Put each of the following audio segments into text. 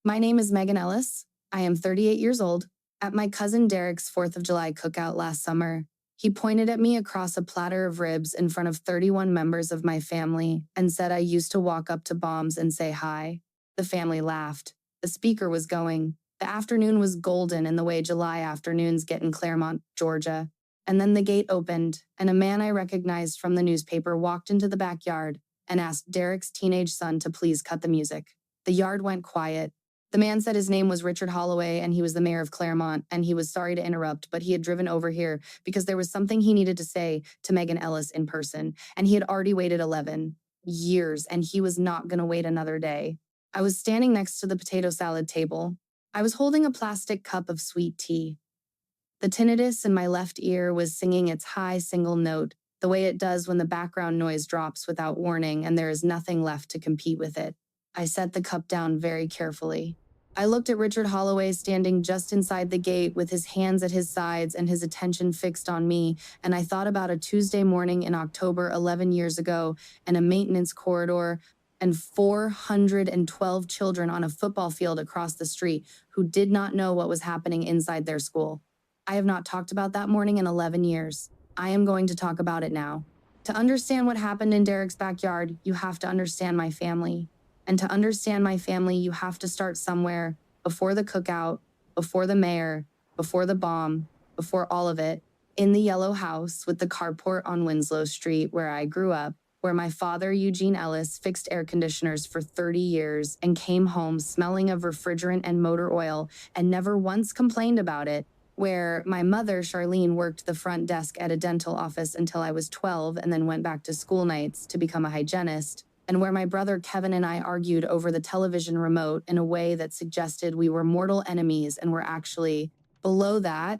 My name is Megan Ellis. I am 38 years old. At my cousin Derek's 4th of July cookout last summer, he pointed at me across a platter of ribs in front of 31 members of my family and said I used to walk up to bombs and say hi. The family laughed. The speaker was going. The afternoon was golden in the way July afternoons get in Claremont, Georgia. And then the gate opened, and a man I recognized from the newspaper walked into the backyard and asked Derek's teenage son to please cut the music. The yard went quiet. The man said his name was Richard Holloway and he was the mayor of Claremont, and he was sorry to interrupt, but he had driven over here because there was something he needed to say to Megan Ellis in person, and he had already waited 11 years, and he was not going to wait another day. I was standing next to the potato salad table. I was holding a plastic cup of sweet tea. The tinnitus in my left ear was singing its high single note, the way it does when the background noise drops without warning and there is nothing left to compete with it. I set the cup down very carefully. I looked at Richard Holloway standing just inside the gate with his hands at his sides and his attention fixed on me, and I thought about a Tuesday morning in October 11 years ago and a maintenance corridor and 412 children on a football field across the street who did not know what was happening inside their school. I have not talked about that morning in 11 years. I am going to talk about it now. To understand what happened in Derek's backyard, you have to understand my family. And to understand my family, you have to start somewhere before the cookout, before the mayor, before the bomb, before all of it, in the yellow house with the carport on Winslow Street where I grew up, where my father, Eugene Ellis, fixed air conditioners for 30 years and came home smelling of refrigerant and motor oil and never once complained about it, where my mother, Charlene, worked the front desk at a dental office until I was 12 and then went back to school nights to become a hygienist, and where my brother Kevin and I argued over the television remote in a way that suggested we were mortal enemies and were actually, below that,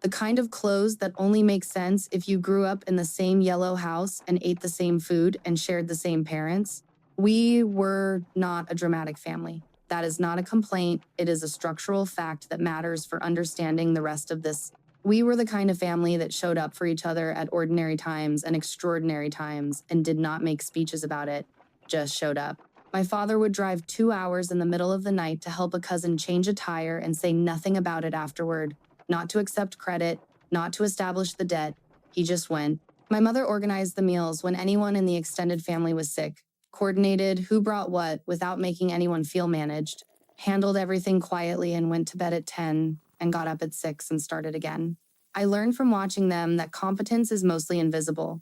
the kind of clothes that only make sense if you grew up in the same yellow house and ate the same food and shared the same parents. We were not a dramatic family. That is not a complaint. It is a structural fact that matters for understanding the rest of this. We were the kind of family that showed up for each other at ordinary times and extraordinary times and did not make speeches about it, just showed up. My father would drive 2 hours in the middle of the night to help a cousin change a tire and say nothing about it afterward, not to accept credit, not to establish the debt. He just went. My mother organized the meals when anyone in the extended family was sick, coordinated who brought what without making anyone feel managed, handled everything quietly and went to bed at 10 and got up at 6 and started again. I learned from watching them that competence is mostly invisible,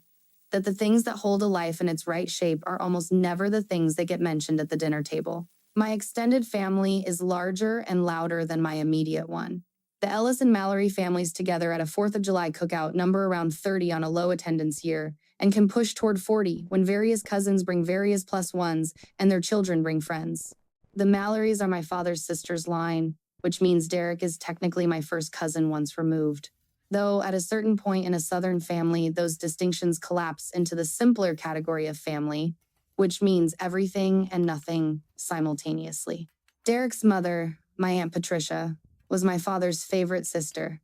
that the things that hold a life in its right shape are almost never the things that get mentioned at the dinner table. My extended family is larger and louder than my immediate one. The Ellis and Mallory families together at a 4th of July cookout number around 30 on a low attendance year and can push toward 40 when various cousins bring various plus ones and their children bring friends. The Mallorys are my father's sister's line, which means Derek is technically my first cousin once removed. Though at a certain point in a Southern family, those distinctions collapse into the simpler category of family, which means everything and nothing simultaneously. Derek's mother, my Aunt Patricia, was my father's favorite sister,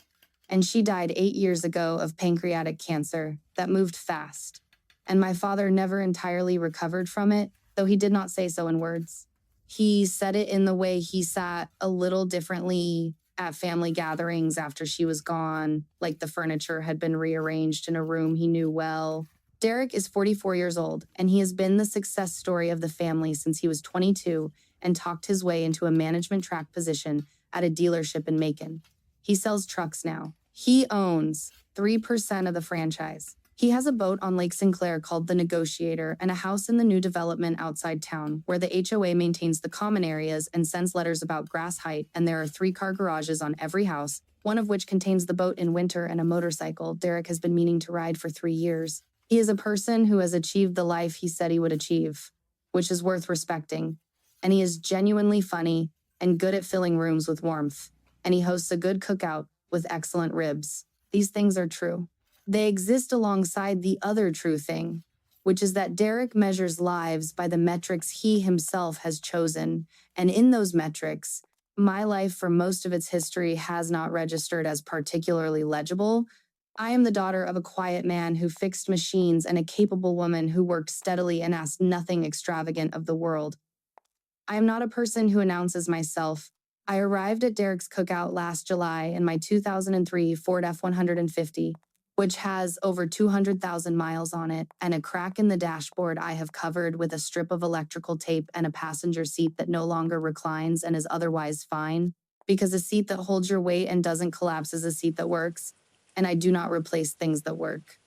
and she died 8 years ago of pancreatic cancer that moved fast, and my father never entirely recovered from it, though he did not say so in words. He said it in the way he sat a little differently at family gatherings after she was gone, like the furniture had been rearranged in a room he knew well. Derek is 44 years old, and he has been the success story of the family since he was 22 and talked his way into a management track position at a dealership in Macon. He sells trucks now. He owns 3% of the franchise. He has a boat on Lake Sinclair called the Negotiator and a house in the new development outside town where the HOA maintains the common areas and sends letters about grass height, and there are 3-car garages on every house, one of which contains the boat in winter and a motorcycle Derek has been meaning to ride for 3 years. He is a person who has achieved the life he said he would achieve, which is worth respecting, and he is genuinely funny and good at filling rooms with warmth, and he hosts a good cookout with excellent ribs. These things are true. They exist alongside the other true thing, which is that Derek measures lives by the metrics he himself has chosen, and in those metrics, my life for most of its history has not registered as particularly legible. I am the daughter of a quiet man who fixed machines and a capable woman who worked steadily and asked nothing extravagant of the world. I am not a person who announces myself. I arrived at Derek's Cookout last July in my 2003 Ford F-150, which has over 200,000 miles on it, and a crack in the dashboard I have covered with a strip of electrical tape and a passenger seat that no longer reclines and is otherwise fine, because a seat that holds your weight and doesn't collapse is a seat that works, and I do not replace things that work.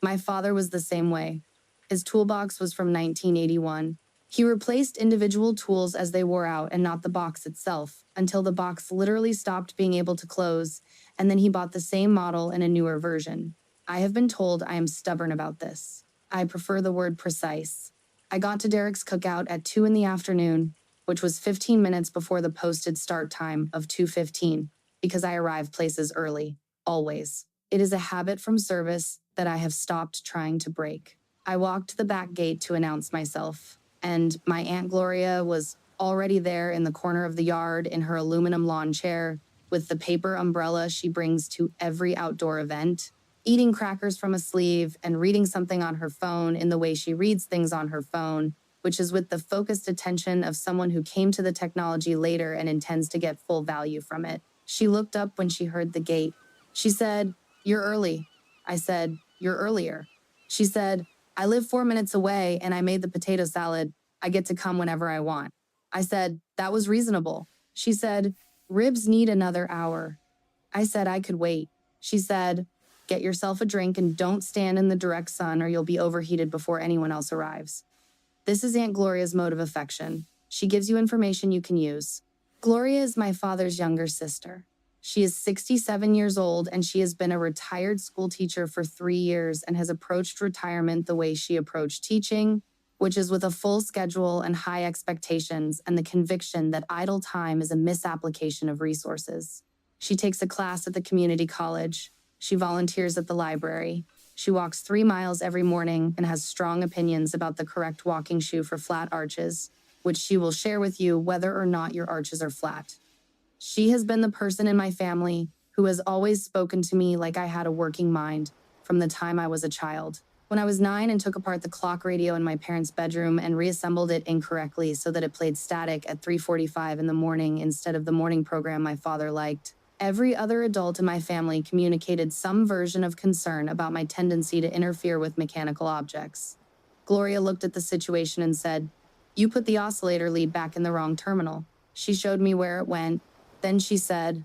My father was the same way. His toolbox was from 1981. He replaced individual tools as they wore out and not the box itself, until the box literally stopped being able to close, and then he bought the same model in a newer version. I have been told I am stubborn about this. I prefer the word precise. I got to Derek's Cookout at 2 in the afternoon, which was 15 minutes before the posted start time of 2:15, because I arrive places early, always. It is a habit from service that I have stopped trying to break. I walked to the back gate to announce myself, and my Aunt Gloria was already there in the corner of the yard in her aluminum lawn chair with the paper umbrella she brings to every outdoor event, eating crackers from a sleeve and reading something on her phone in the way she reads things on her phone, which is with the focused attention of someone who came to the technology later and intends to get full value from it. She looked up when she heard the gate. She said, "You're early." I said, "You're earlier." She said, "I live 4 minutes away and I made the potato salad. I get to come whenever I want." I said, "That was reasonable." She said, "Ribs need another hour." I said I could wait. She said, "Get yourself a drink and don't stand in the direct sun or you'll be overheated before anyone else arrives." This is Aunt Gloria's mode of affection. She gives you information you can use. Gloria is my father's younger sister. She is 67 years old and she has been a retired school teacher for 3 years and has approached retirement the way she approached teaching, which is with a full schedule and high expectations and the conviction that idle time is a misapplication of resources. She takes a class at the community college. She volunteers at the library. She walks 3 miles every morning and has strong opinions about the correct walking shoe for flat arches, which she will share with you whether or not your arches are flat. She has been the person in my family who has always spoken to me like I had a working mind from the time I was a child. When I was 9 and took apart the clock radio in my parents' bedroom and reassembled it incorrectly so that it played static at 3:45 in the morning instead of the morning program my father liked, every other adult in my family communicated some version of concern about my tendency to interfere with mechanical objects. Gloria looked at the situation and said, "You put the oscillator lead back in the wrong terminal." She showed me where it went. Then she said,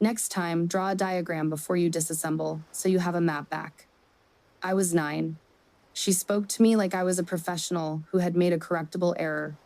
"Next time, draw a diagram before you disassemble so you have a map back." I was 9. She spoke to me like I was a professional who had made a correctable error.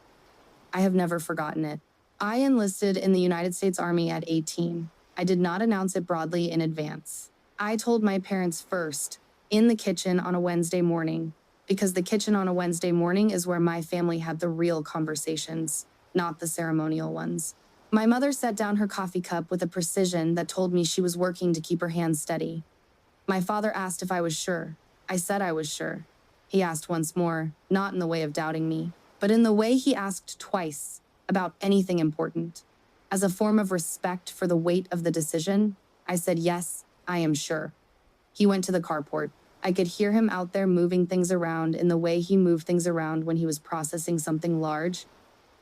I have never forgotten it. I enlisted in the United States Army at 18. I did not announce it broadly in advance. I told my parents first, in the kitchen on a Wednesday morning, because the kitchen on a Wednesday morning is where my family had the real conversations, not the ceremonial ones. My mother set down her coffee cup with a precision that told me she was working to keep her hands steady. My father asked if I was sure. I said I was sure. He asked once more, not in the way of doubting me, but in the way he asked twice about anything important. As a form of respect for the weight of the decision, I said, "Yes, I am sure." He went to the carport. I could hear him out there moving things around in the way he moved things around when he was processing something large,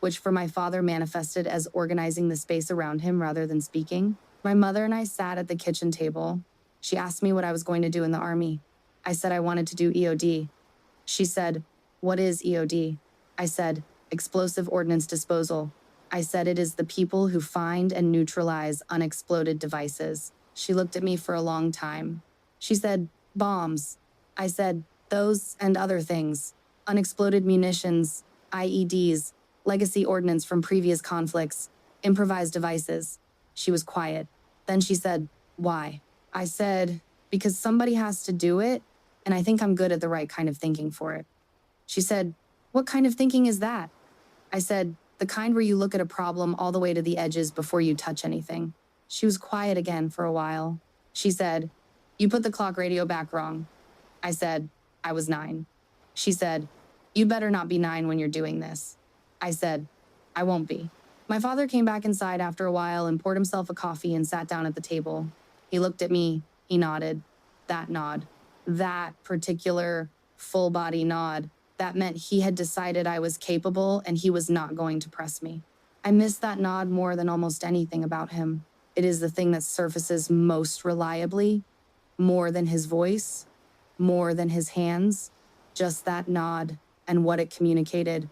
which for my father manifested as organizing the space around him rather than speaking. My mother and I sat at the kitchen table. She asked me what I was going to do in the Army. I said I wanted to do EOD. She said, "What is EOD?" I said, "Explosive Ordnance Disposal." I said it is the people who find and neutralize unexploded devices. She looked at me for a long time. She said, "Bombs." I said, "Those and other things. Unexploded munitions, IEDs, legacy ordnance from previous conflicts, improvised devices." She was quiet. Then she said, "Why?" I said, "Because somebody has to do it, and I think I'm good at the right kind of thinking for it." She said, "What kind of thinking is that?" I said, "The kind where you look at a problem all the way to the edges before you touch anything." She was quiet again for a while. She said, "You put the clock radio back wrong." I said, "I was 9. She said, "You better not be 9 when you're doing this." I said, "I won't be." My father came back inside after a while and poured himself a coffee and sat down at the table. He looked at me. He nodded. That nod. That particular full-body nod. That meant he had decided I was capable and he was not going to press me. I miss that nod more than almost anything about him. It is the thing that surfaces most reliably, more than his voice, more than his hands, just that nod and what it communicated,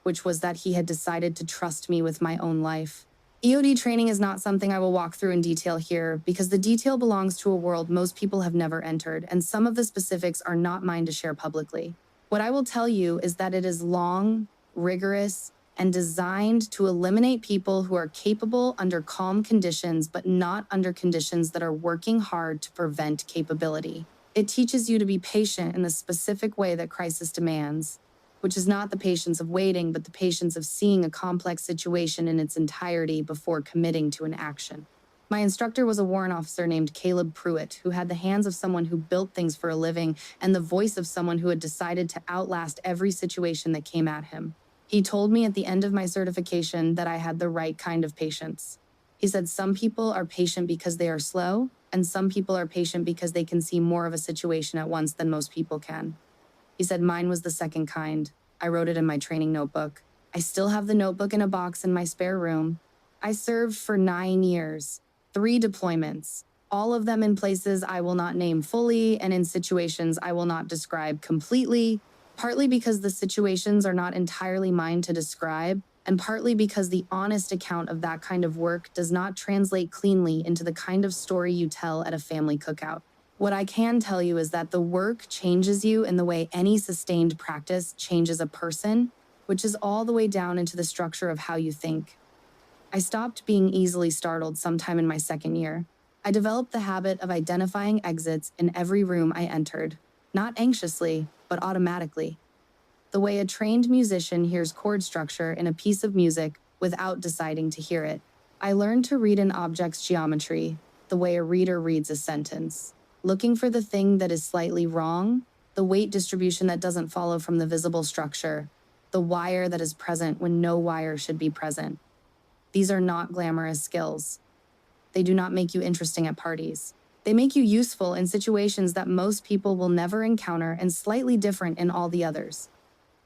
which was that he had decided to trust me with my own life. EOD training is not something I will walk through in detail here because the detail belongs to a world most people have never entered, and some of the specifics are not mine to share publicly. What I will tell you is that it is long, rigorous, and designed to eliminate people who are capable under calm conditions, but not under conditions that are working hard to prevent capability. It teaches you to be patient in the specific way that crisis demands, which is not the patience of waiting, but the patience of seeing a complex situation in its entirety before committing to an action. My instructor was a warrant officer named Caleb Pruitt, who had the hands of someone who built things for a living and the voice of someone who had decided to outlast every situation that came at him. He told me at the end of my certification that I had the right kind of patience. He said some people are patient because they are slow, and some people are patient because they can see more of a situation at once than most people can. He said mine was the second kind. I wrote it in my training notebook. I still have the notebook in a box in my spare room. I served for 9 years, 3 deployments, all of them in places I will not name fully and in situations I will not describe completely, partly because the situations are not entirely mine to describe, and partly because the honest account of that kind of work does not translate cleanly into the kind of story you tell at a family cookout. What I can tell you is that the work changes you in the way any sustained practice changes a person, which is all the way down into the structure of how you think. I stopped being easily startled sometime in my second year. I developed the habit of identifying exits in every room I entered, not anxiously, but automatically. The way a trained musician hears chord structure in a piece of music without deciding to hear it. I learned to read an object's geometry, the way a reader reads a sentence. Looking for the thing that is slightly wrong, the weight distribution that doesn't follow from the visible structure, the wire that is present when no wire should be present. These are not glamorous skills. They do not make you interesting at parties. They make you useful in situations that most people will never encounter and slightly different in all the others,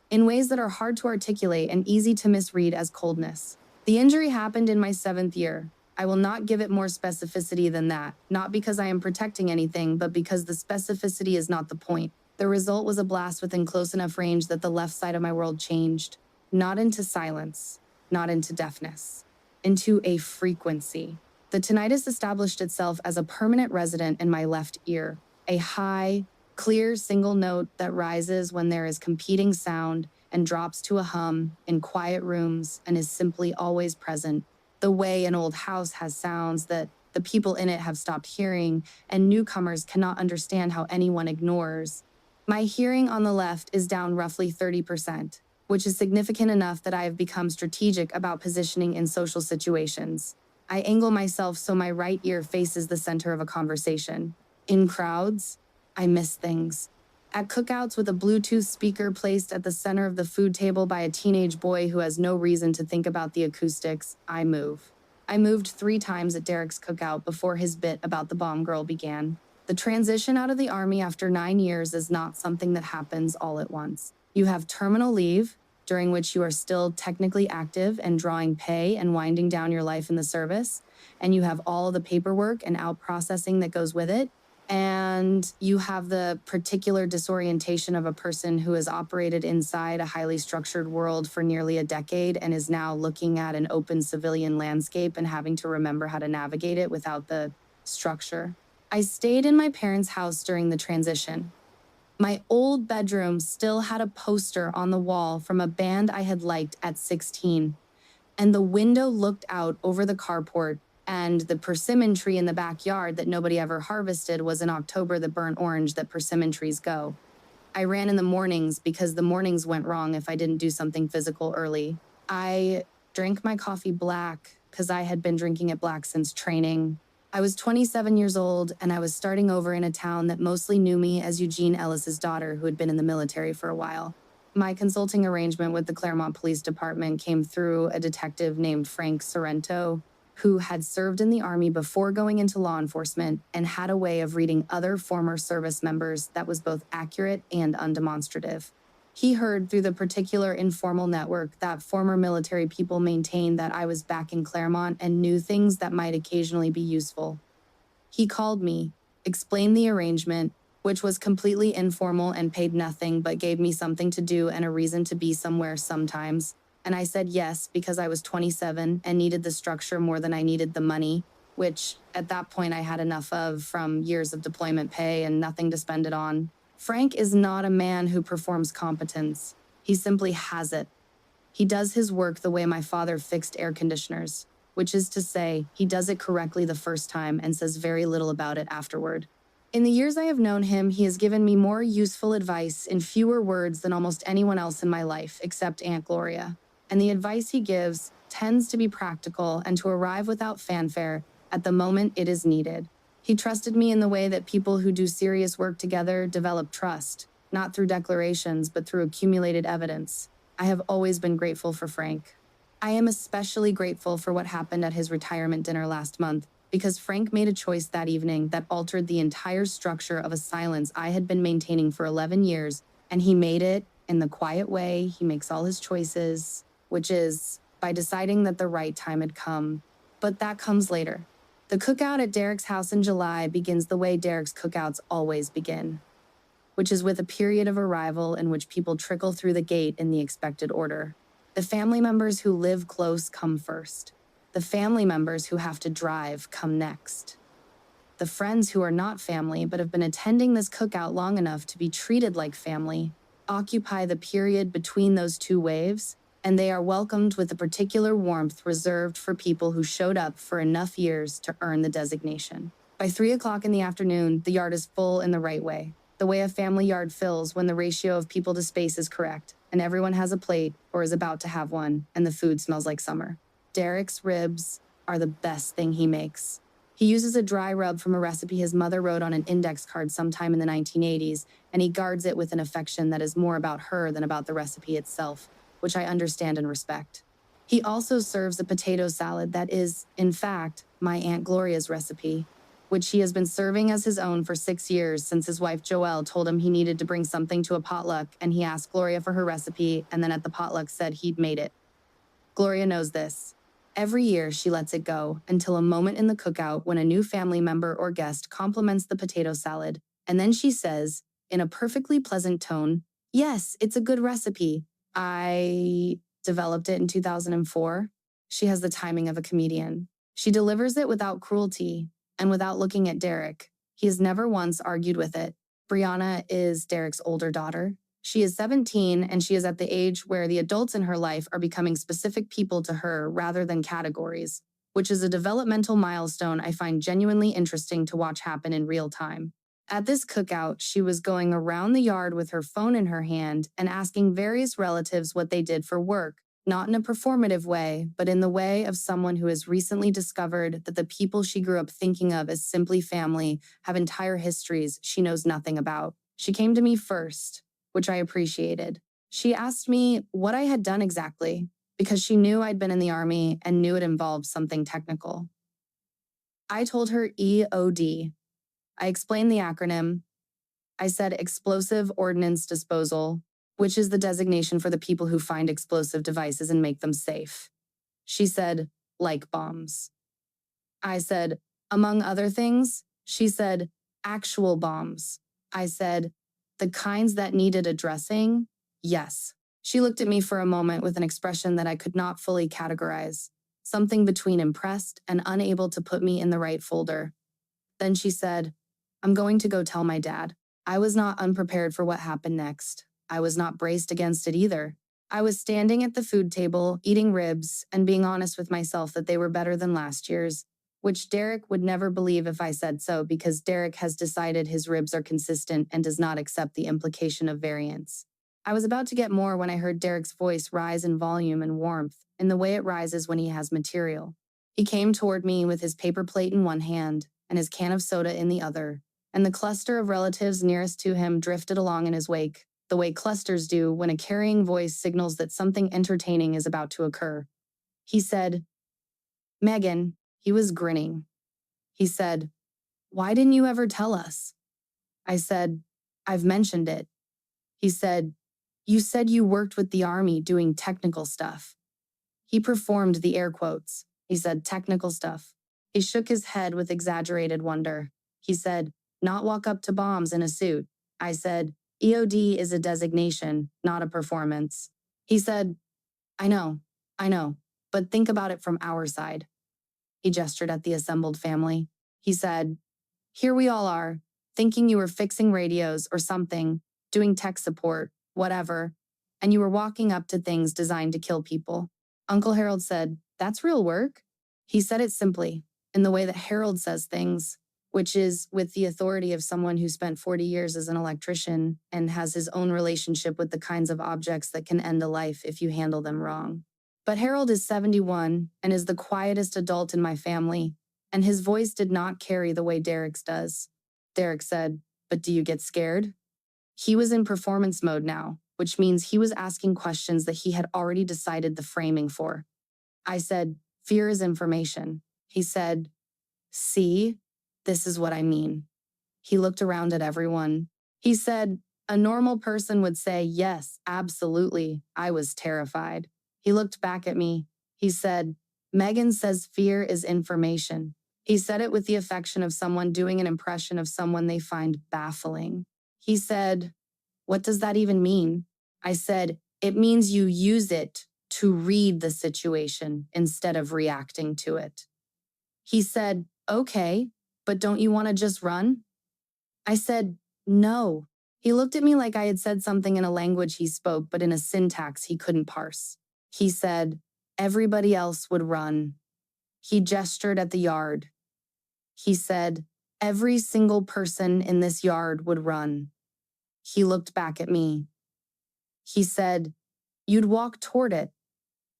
in ways that are hard to articulate and easy to misread as coldness. The injury happened in my 7th year. I will not give it more specificity than that, not because I am protecting anything, but because the specificity is not the point. The result was a blast within close enough range that the left side of my world changed, not into silence, not into deafness, into a frequency. The tinnitus established itself as a permanent resident in my left ear, a high, clear single note that rises when there is competing sound and drops to a hum in quiet rooms and is simply always present, the way an old house has sounds that the people in it have stopped hearing and newcomers cannot understand how anyone ignores. My hearing on the left is down roughly 30%, which is significant enough that I have become strategic about positioning in social situations. I angle myself so my right ear faces the center of a conversation. In crowds, I miss things. At cookouts with a Bluetooth speaker placed at the center of the food table by a teenage boy who has no reason to think about the acoustics, I move. I moved 3 times at Derek's cookout before his bit about the bomb girl began. The transition out of the Army after 9 years is not something that happens all at once. You have terminal leave, during which you are still technically active and drawing pay and winding down your life in the service, and you have all the paperwork and out-processing that goes with it, and you have the particular disorientation of a person who has operated inside a highly structured world for nearly a decade and is now looking at an open civilian landscape and having to remember how to navigate it without the structure. I stayed in my parents' house during the transition. My old bedroom still had a poster on the wall from a band I had liked at 16, and the window looked out over the carport, and the persimmon tree in the backyard that nobody ever harvested was in October the burnt orange that persimmon trees go. I ran in the mornings because the mornings went wrong if I didn't do something physical early. I drank my coffee black because I had been drinking it black since training. I was 27 years old, and I was starting over in a town that mostly knew me as Eugene Ellis's daughter, who had been in the military for a while. My consulting arrangement with the Claremont Police Department came through a detective named Frank Sorrento, who had served in the Army before going into law enforcement and had a way of reading other former service members that was both accurate and undemonstrative. He heard through the particular informal network that former military people maintained that I was back in Claremont and knew things that might occasionally be useful. He called me, explained the arrangement, which was completely informal and paid nothing but gave me something to do and a reason to be somewhere sometimes. And I said yes because I was 27 and needed the structure more than I needed the money, which at that point I had enough of from years of deployment pay and nothing to spend it on. Frank is not a man who performs competence. He simply has it. He does his work the way my father fixed air conditioners, which is to say, he does it correctly the first time and says very little about it afterward. In the years I have known him, he has given me more useful advice in fewer words than almost anyone else in my life, except Aunt Gloria. And the advice he gives tends to be practical and to arrive without fanfare at the moment it is needed. He trusted me in the way that people who do serious work together develop trust, not through declarations, but through accumulated evidence. I have always been grateful for Frank. I am especially grateful for what happened at his retirement dinner last month, because Frank made a choice that evening that altered the entire structure of a silence I had been maintaining for 11 years, and he made it in the quiet way he makes all his choices, which is by deciding that the right time had come. But that comes later. The cookout at Derek's house in July begins the way Derek's cookouts always begin, which is with a period of arrival in which people trickle through the gate in the expected order. The family members who live close come first. The family members who have to drive come next. The friends who are not family but have been attending this cookout long enough to be treated like family occupy the period between those two waves, and they are welcomed with a particular warmth reserved for people who showed up for enough years to earn the designation. By 3 o'clock in the afternoon, the yard is full in the right way. The way a family yard fills when the ratio of people to space is correct, and everyone has a plate or is about to have one, and the food smells like summer. Derek's ribs are the best thing he makes. He uses a dry rub from a recipe his mother wrote on an index card sometime in the 1980s, and he guards it with an affection that is more about her than about the recipe itself, which I understand and respect. He also serves a potato salad that is, in fact, my Aunt Gloria's recipe, which he has been serving as his own for 6 years since his wife Joelle told him he needed to bring something to a potluck, and he asked Gloria for her recipe and then at the potluck said he'd made it. Gloria knows this. Every year she lets it go until a moment in the cookout when a new family member or guest compliments the potato salad, and then she says, in a perfectly pleasant tone, "Yes, it's a good recipe. I developed it in 2004. She has the timing of a comedian. She delivers it without cruelty, and without looking at Derek. He has never once argued with it. Brianna is Derek's older daughter. She is 17, and she is at the age where the adults in her life are becoming specific people to her rather than categories, which is a developmental milestone I find genuinely interesting to watch happen in real time. At this cookout, she was going around the yard with her phone in her hand and asking various relatives what they did for work, not in a performative way, but in the way of someone who has recently discovered that the people she grew up thinking of as simply family have entire histories she knows nothing about. She came to me first, which I appreciated. She asked me what I had done exactly, because she knew I'd been in the Army and knew it involved something technical. I told her EOD. I explained the acronym. I said explosive ordnance disposal, which is the designation for the people who find explosive devices and make them safe. She said, like bombs. I said, among other things. She said, actual bombs. I said, the kinds that needed addressing? Yes. She looked at me for a moment with an expression that I could not fully categorize, something between impressed and unable to put me in the right folder. Then she said, I'm going to go tell my dad. I was not unprepared for what happened next. I was not braced against it either. I was standing at the food table, eating ribs, and being honest with myself that they were better than last year's, which Derek would never believe if I said so because Derek has decided his ribs are consistent and does not accept the implication of variance. I was about to get more when I heard Derek's voice rise in volume and warmth, in the way it rises when he has material. He came toward me with his paper plate in one hand and his can of soda in the other, and the cluster of relatives nearest to him drifted along in his wake, the way clusters do when a carrying voice signals that something entertaining is about to occur. He said, Megan, he was grinning. He said, why didn't you ever tell us? I said, I've mentioned it. He said, You said you worked with the Army doing technical stuff. He performed the air quotes. He said, technical stuff. He shook his head with exaggerated wonder. He said, not walk up to bombs in a suit. I said, EOD is a designation, not a performance. He said, I know, but think about it from our side. He gestured at the assembled family. He said, here we all are, thinking you were fixing radios or something, doing tech support, whatever, and you were walking up to things designed to kill people. Uncle Harold said, that's real work. He said it simply, in the way that Harold says things, which is with the authority of someone who spent 40 years as an electrician and has his own relationship with the kinds of objects that can end a life if you handle them wrong. But Harold is 71 and is the quietest adult in my family, and his voice did not carry the way Derek's does. Derek said, but do you get scared? He was in performance mode now, which means he was asking questions that he had already decided the framing for. I said, fear is information. He said, see, this is what I mean. He looked around at everyone. He said, a normal person would say, yes, absolutely, I was terrified. He looked back at me. He said, Megan says fear is information. He said it with the affection of someone doing an impression of someone they find baffling. He said, what does that even mean? I said, it means you use it to read the situation instead of reacting to it. He said, okay, but don't you want to just run? I said, no. He looked at me like I had said something in a language he spoke, but in a syntax he couldn't parse. He said, everybody else would run. He gestured at the yard. He said, every single person in this yard would run. He looked back at me. He said, you'd walk toward it.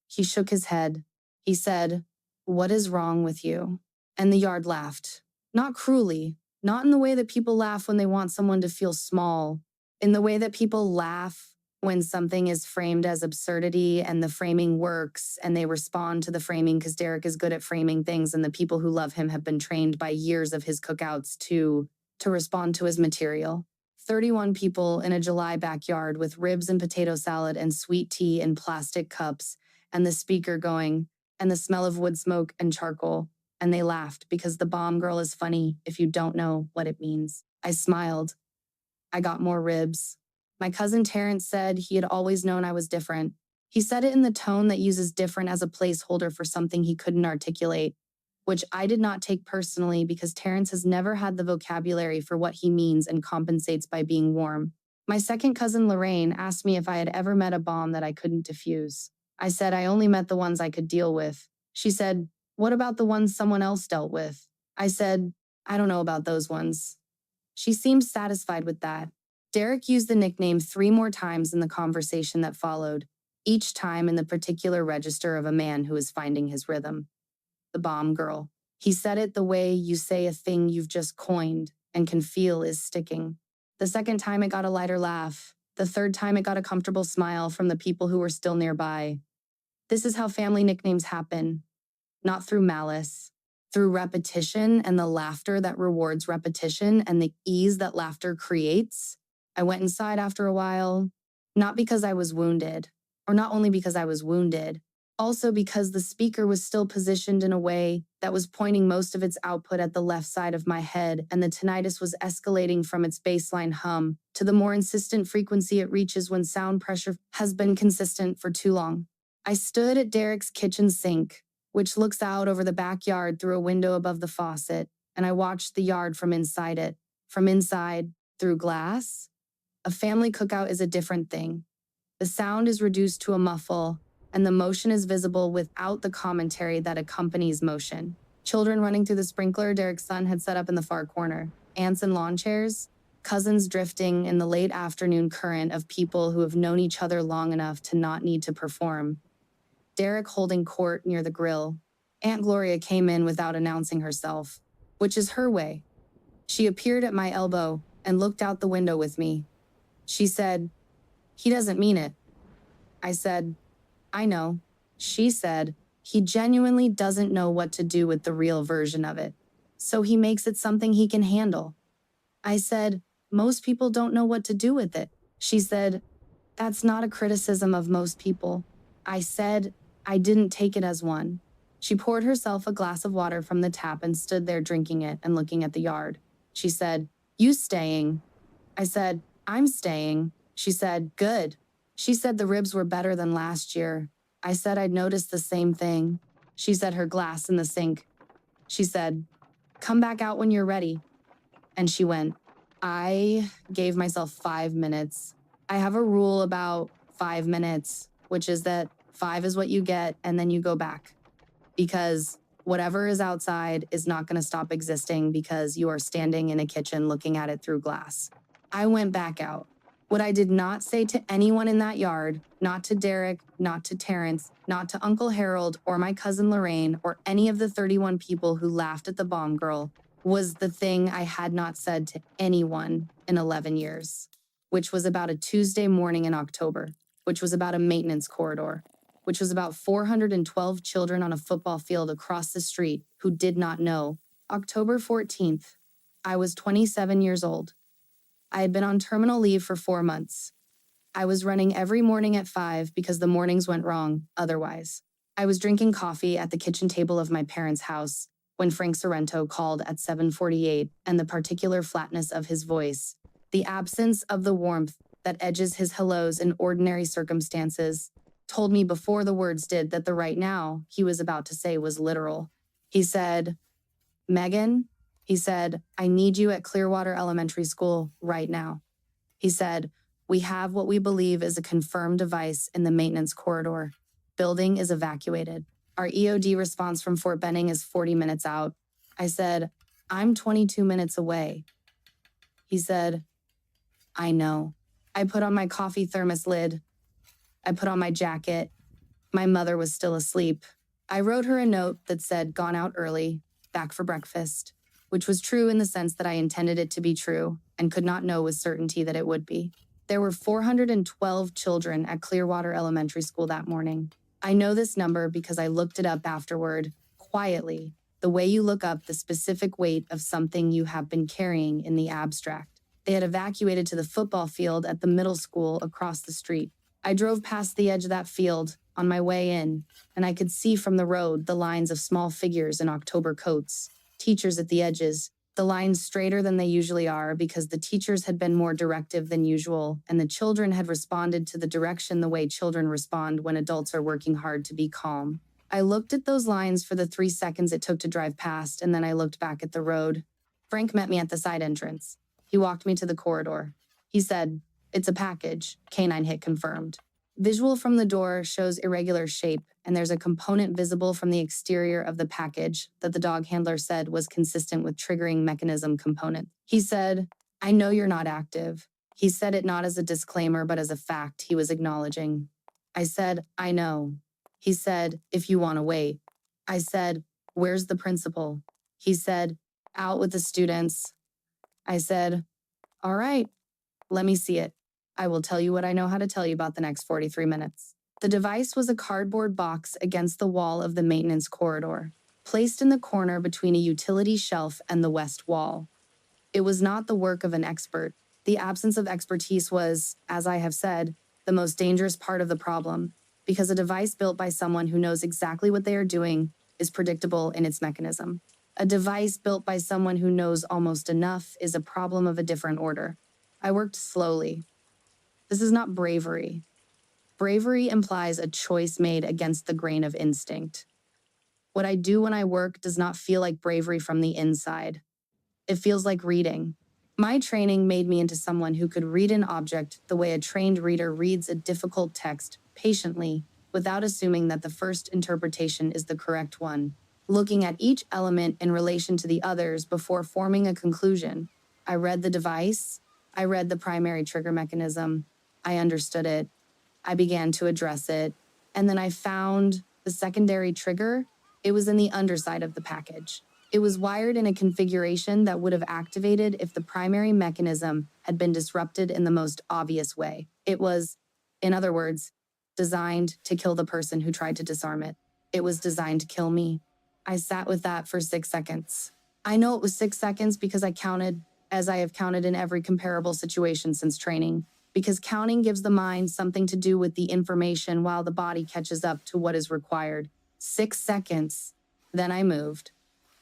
He shook his head. He said, what is wrong with you? And the yard laughed. Not cruelly, not in the way that people laugh when they want someone to feel small, in the way that people laugh when something is framed as absurdity and the framing works and they respond to the framing because Derek is good at framing things and the people who love him have been trained by years of his cookouts to respond to his material. 31 people in a July backyard with ribs and potato salad and sweet tea in plastic cups and the speaker going and the smell of wood smoke and charcoal. And they laughed because the bomb girl is funny if you don't know what it means. I smiled. I got more ribs. My cousin Terrence said he had always known I was different. He said it in the tone that uses different as a placeholder for something he couldn't articulate, which I did not take personally because Terrence has never had the vocabulary for what he means and compensates by being warm. My second cousin Lorraine asked me if I had ever met a bomb that I couldn't defuse. I said I only met the ones I could deal with. She said, what about the ones someone else dealt with? I said, I don't know about those ones. She seemed satisfied with that. Derek used the nickname 3 more times in the conversation that followed, each time in the particular register of a man who is finding his rhythm. The bomb girl. He said it the way you say a thing you've just coined and can feel is sticking. The second time it got a lighter laugh. The third time it got a comfortable smile from the people who were still nearby. This is how family nicknames happen. Not through malice. Through repetition and the laughter that rewards repetition and the ease that laughter creates. I went inside after a while, not because I was wounded, or not only because I was wounded, also because the speaker was still positioned in a way that was pointing most of its output at the left side of my head, and the tinnitus was escalating from its baseline hum to the more insistent frequency it reaches when sound pressure has been consistent for too long. I stood at Derek's kitchen sink, which looks out over the backyard through a window above the faucet, and I watched the yard from inside it. From inside, through glass. A family cookout is a different thing. The sound is reduced to a muffle, and the motion is visible without the commentary that accompanies motion. Children running through the sprinkler Derek's son had set up in the far corner. Aunts in lawn chairs. Cousins drifting in the late afternoon current of people who have known each other long enough to not need to perform. Derek holding court near the grill. Aunt Gloria came in without announcing herself, which is her way. She appeared at my elbow and looked out the window with me. She said, he doesn't mean it. I said, I know. She said, he genuinely doesn't know what to do with the real version of it, so he makes it something he can handle. I said, most people don't know what to do with it. She said, That's not a criticism of most people. I said I didn't take it as one. She poured herself a glass of water from the tap and stood there drinking it and looking at the yard. She said, "You staying?" I said, "I'm staying." She said, "Good." She said the ribs were better than last year. I said I'd noticed the same thing. She said her glass in the sink. She said, "Come back out when you're ready." And she went. I gave myself 5 minutes. I have a rule about 5 minutes, which is that 5 is what you get and then you go back. Because whatever is outside is not going to stop existing because you are standing in a kitchen looking at it through glass. I went back out. What I did not say to anyone in that yard, not to Derek, not to Terrence, not to Uncle Harold or my cousin Lorraine or any of the 31 people who laughed at the bomb girl, was the thing I had not said to anyone in 11 years, which was about a Tuesday morning in October, which was about a maintenance corridor, which was about 412 children on a football field across the street who did not know. October 14th, I was 27 years old. I had been on terminal leave for 4 months. I was running every morning at 5 because the mornings went wrong otherwise. I was drinking coffee at the kitchen table of my parents' house when Frank Sorrento called at 7:48, and the particular flatness of his voice, the absence of the warmth that edges his hellos in ordinary circumstances, told me before the words did that the right now he was about to say was literal. He said, "Megan," he said, "I need you at Clearwater Elementary School right now." He said, "We have what we believe is a confirmed device in the maintenance corridor. Building is evacuated. Our EOD response from Fort Benning is 40 minutes out." I said, "I'm 22 minutes away." He said, "I know." I put on my coffee thermos lid. I put on my jacket. My mother was still asleep. I wrote her a note that said, "Gone out early, back for breakfast," which was true in the sense that I intended it to be true and could not know with certainty that it would be. There were 412 children at Clearwater Elementary School that morning. I know this number because I looked it up afterward, quietly, the way you look up the specific weight of something you have been carrying in the abstract. They had evacuated to the football field at the middle school across the street. I drove past the edge of that field on my way in, and I could see from the road the lines of small figures in October coats, teachers at the edges, the lines straighter than they usually are because the teachers had been more directive than usual, and the children had responded to the direction the way children respond when adults are working hard to be calm. I looked at those lines for the 3 seconds it took to drive past, and then I looked back at the road. Frank met me at the side entrance. He walked me to the corridor. He said, "It's a package," canine hit confirmed. Visual from the door shows irregular shape, and there's a component visible from the exterior of the package that the dog handler said was consistent with triggering mechanism component. He said, "I know you're not active." He said it not as a disclaimer, but as a fact he was acknowledging. I said, "I know." He said, "If you want to wait." I said, "Where's the principal?" He said, "Out with the students." I said, "All right, let me see it. I will tell you what I know how to tell you about the next 43 minutes. The device was a cardboard box against the wall of the maintenance corridor, placed in the corner between a utility shelf and the west wall. It was not the work of an expert. The absence of expertise was, as I have said, the most dangerous part of the problem, because a device built by someone who knows exactly what they are doing is predictable in its mechanism. A device built by someone who knows almost enough is a problem of a different order. I worked slowly. This is not bravery. Bravery implies a choice made against the grain of instinct. What I do when I work does not feel like bravery from the inside. It feels like reading. My training made me into someone who could read an object the way a trained reader reads a difficult text patiently, without assuming that the first interpretation is the correct one, looking at each element in relation to the others before forming a conclusion. I read the device. I read the primary trigger mechanism. I understood it. I began to address it. And then I found the secondary trigger. It was in the underside of the package. It was wired in a configuration that would have activated if the primary mechanism had been disrupted in the most obvious way. It was, in other words, designed to kill the person who tried to disarm it. It was designed to kill me. I sat with that for 6 seconds. I know it was 6 seconds because I counted, as I have counted in every comparable situation since training. because counting gives the mind something to do with the information while the body catches up to what is required. 6 seconds. Then I moved.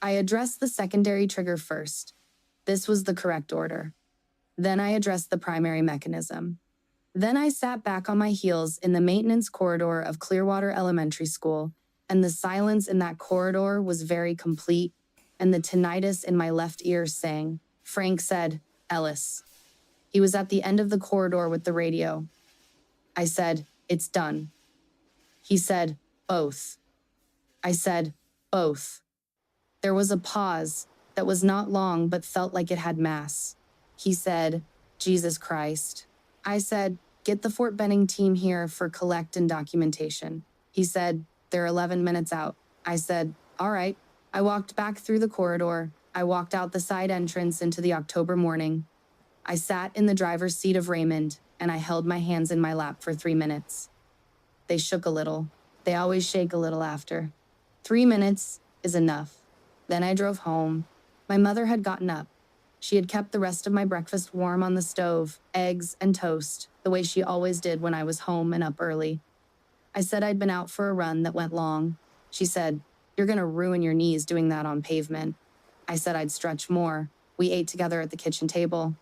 I addressed the secondary trigger first. This was the correct order. Then I addressed the primary mechanism. Then I sat back on my heels in the maintenance corridor of Clearwater Elementary School, and the silence in that corridor was very complete, and the tinnitus in my left ear sang. Frank said, "Ellis." He was at the end of the corridor with the radio. I said, "It's done." He said, "Both." I said, "Both." There was a pause that was not long but felt like it had mass. He said, "Jesus Christ." I said, "Get the Fort Benning team here for collect and documentation." He said, "They're 11 minutes out." I said, "All right." I walked back through the corridor. I walked out the side entrance into the October morning. I sat in the driver's seat of Raymond, and I held my hands in my lap for 3 minutes. They shook a little. They always shake a little after. 3 minutes is enough. Then I drove home. My mother had gotten up. She had kept the rest of my breakfast warm on the stove, eggs and toast, the way she always did when I was home and up early. I said I'd been out for a run that went long. She said, "You're going to ruin your knees doing that on pavement." I said I'd stretch more. We ate together at the kitchen table.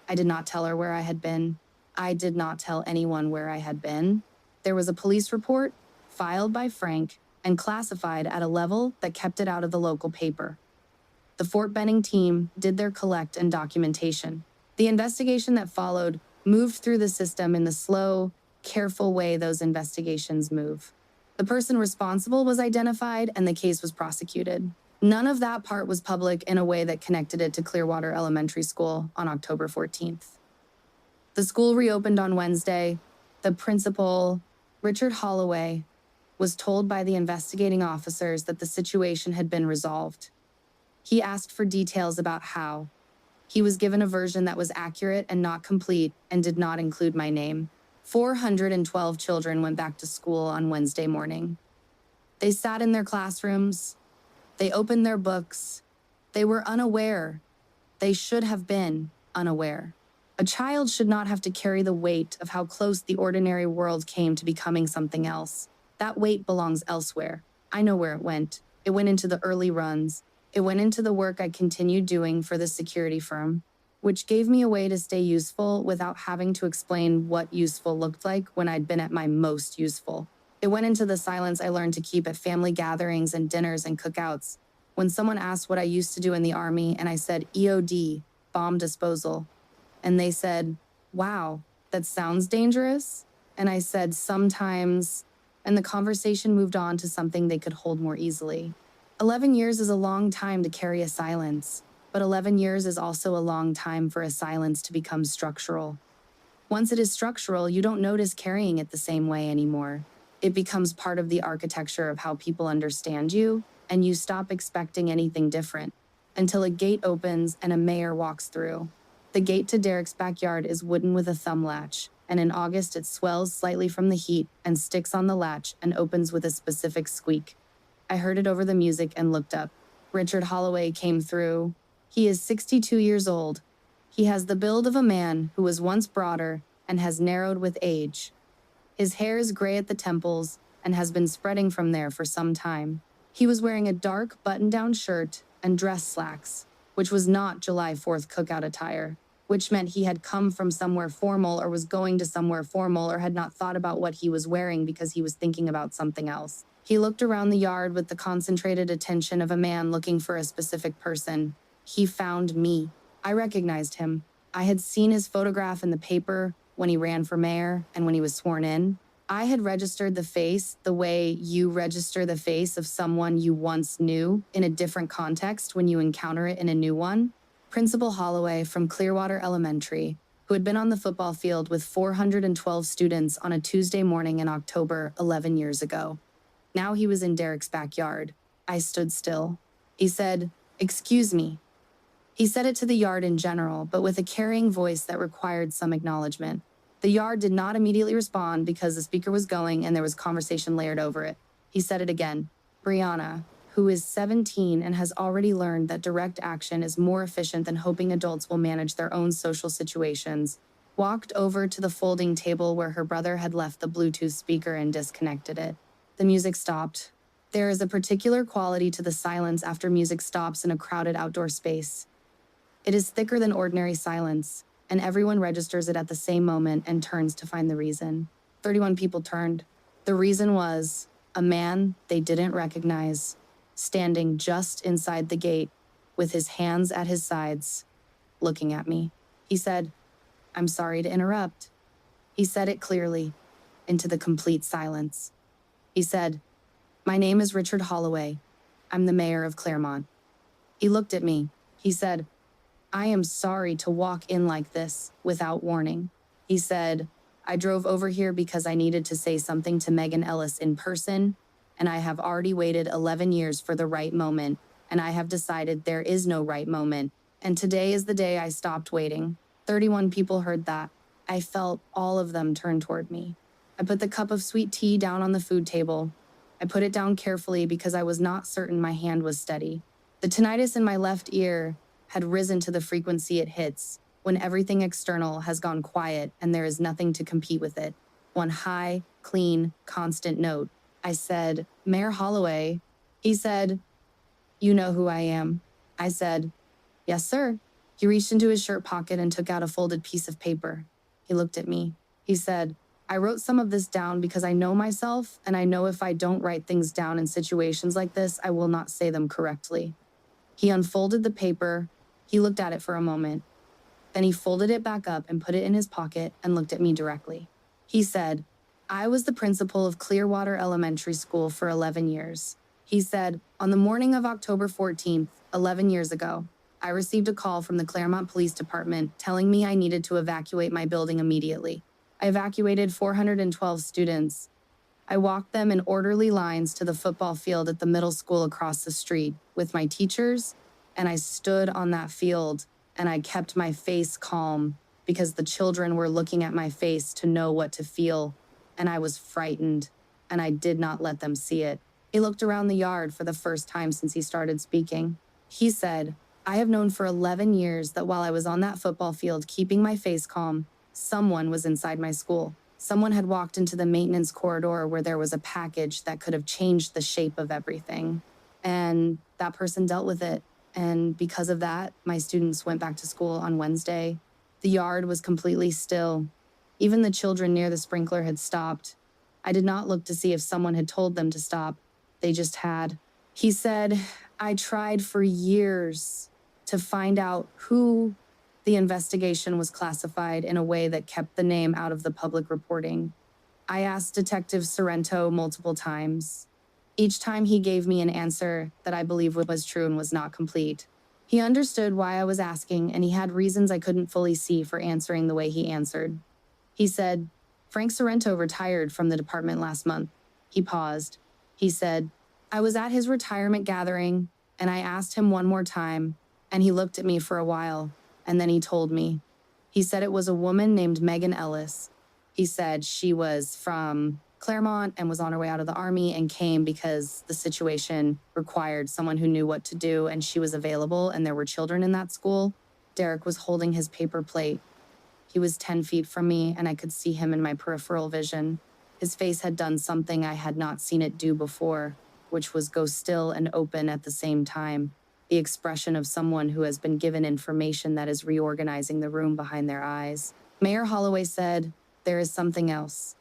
I did not tell her where I had been. I did not tell anyone where I had been. There was a police report filed by Frank and classified at a level that kept it out of the local paper. The Fort Benning team did their collect and documentation. The investigation that followed moved through the system in the slow, careful way those investigations move. The person responsible was identified and the case was prosecuted. None of that part was public in a way that connected it to Clearwater Elementary School on October 14th. The school reopened on Wednesday. The principal, Richard Holloway, was told by the investigating officers that the situation had been resolved. He asked for details about how. He was given a version that was accurate and not complete and did not include my name. 412 children went back to school on Wednesday morning. They sat in their classrooms. They opened their books. They were unaware. They should have been unaware. A child should not have to carry the weight of how close the ordinary world came to becoming something else. That weight belongs elsewhere. I know where it went. It went into the early runs. It went into the work I continued doing for the security firm, which gave me a way to stay useful without having to explain what useful looked like when I'd been at my most useful. It went into the silence I learned to keep at family gatherings and dinners and cookouts. When someone asked what I used to do in the Army and I said EOD, bomb disposal, and they said, "Wow, that sounds dangerous?" And I said, "Sometimes," and the conversation moved on to something they could hold more easily. 11 years is a long time to carry a silence, but 11 years is also a long time for a silence to become structural. Once it is structural, you don't notice carrying it the same way anymore. It becomes part of the architecture of how people understand you, and you stop expecting anything different until a gate opens and a mayor walks through. The gate to Derek's backyard is wooden with a thumb latch, and in August it swells slightly from the heat and sticks on the latch and opens with a specific squeak. I heard it over the music and looked up. Richard Holloway came through. He is 62 years old. He has the build of a man who was once broader and has narrowed with age. His hair is gray at the temples and has been spreading from there for some time. He was wearing a dark button-down shirt and dress slacks, which was not July 4th cookout attire, which meant he had come from somewhere formal or was going to somewhere formal or had not thought about what he was wearing because he was thinking about something else. He looked around the yard with the concentrated attention of a man looking for a specific person. He found me. I recognized him. I had seen his photograph in the paper when he ran for mayor and when he was sworn in. I had registered the face the way you register the face of someone you once knew in a different context when you encounter it in a new one. Principal Holloway from Clearwater Elementary, who had been on the football field with 412 students on a Tuesday morning in October 11 years ago. Now he was in Derek's backyard. I stood still. He said, "Excuse me." He said it to the yard in general, but with a carrying voice that required some acknowledgement. The yard did not immediately respond because the speaker was going and there was conversation layered over it. He said it again. Brianna, who is 17 and has already learned that direct action is more efficient than hoping adults will manage their own social situations, walked over to the folding table where her brother had left the Bluetooth speaker and disconnected it. The music stopped. There is a particular quality to the silence after music stops in a crowded outdoor space. It is thicker than ordinary silence, and everyone registers it at the same moment and turns to find the reason. 31 people turned. The reason was a man they didn't recognize, standing just inside the gate, with his hands at his sides, looking at me. He said, "I'm sorry to interrupt." He said it clearly, into the complete silence. He said, "My name is Richard Holloway. I'm the mayor of Claremont." He looked at me. He said, "I am sorry to walk in like this without warning." He said, "I drove over here because I needed to say something to Megan Ellis in person, and I have already waited 11 years for the right moment, and I have decided there is no right moment, and today is the day I stopped waiting." 31 people heard that. I felt all of them turn toward me. I put the cup of sweet tea down on the food table. I put it down carefully because I was not certain my hand was steady. The tinnitus in my left ear had risen to the frequency it hits when everything external has gone quiet and there is nothing to compete with it. One high, clean, constant note. I said, "Mayor Holloway." He said, "You know who I am." I said, "Yes, sir." He reached into his shirt pocket and took out a folded piece of paper. He looked at me. He said, "I wrote some of this down because I know myself, and I know if I don't write things down in situations like this, I will not say them correctly." He unfolded the paper. He looked at it for a moment. Then he folded it back up and put it in his pocket and looked at me directly. He said, "I was the principal of Clearwater Elementary School for 11 years. He said, "On the morning of October 14th, 11 years ago, I received a call from the Claremont Police Department telling me I needed to evacuate my building immediately. I evacuated 412 students. I walked them in orderly lines to the football field at the middle school across the street with my teachers, and I stood on that field and I kept my face calm because the children were looking at my face to know what to feel, and I was frightened, and I did not let them see it." He looked around the yard for the first time since he started speaking. He said, "I have known for 11 years that while I was on that football field keeping my face calm, someone was inside my school. Someone had walked into the maintenance corridor where there was a package that could have changed the shape of everything. And that person dealt with it. And because of that, my students went back to school on Wednesday. The yard was completely still. Even the children near the sprinkler had stopped. I did not look to see if someone had told them to stop. They just had." He said, "I tried for years to find out who the investigation was classified in a way that kept the name out of the public reporting. I asked Detective Sorrento multiple times. Each time he gave me an answer that I believed was true and was not complete. He understood why I was asking, and he had reasons I couldn't fully see for answering the way he answered. He said, "Frank Sorrento retired from the department last month." He paused. He said, "I was at his retirement gathering, and I asked him one more time, and he looked at me for a while, and then he told me. He said it was a woman named Megan Ellis. He said she was from Claremont and was on her way out of the Army and came because the situation required someone who knew what to do, and she was available, and there were children in that school." Derek was holding his paper plate. He was 10 feet from me, and I could see him in my peripheral vision. His face had done something I had not seen it do before, which was go still and open at the same time. The expression of someone who has been given information that is reorganizing the room behind their eyes. Mayor Holloway said, "There is something else."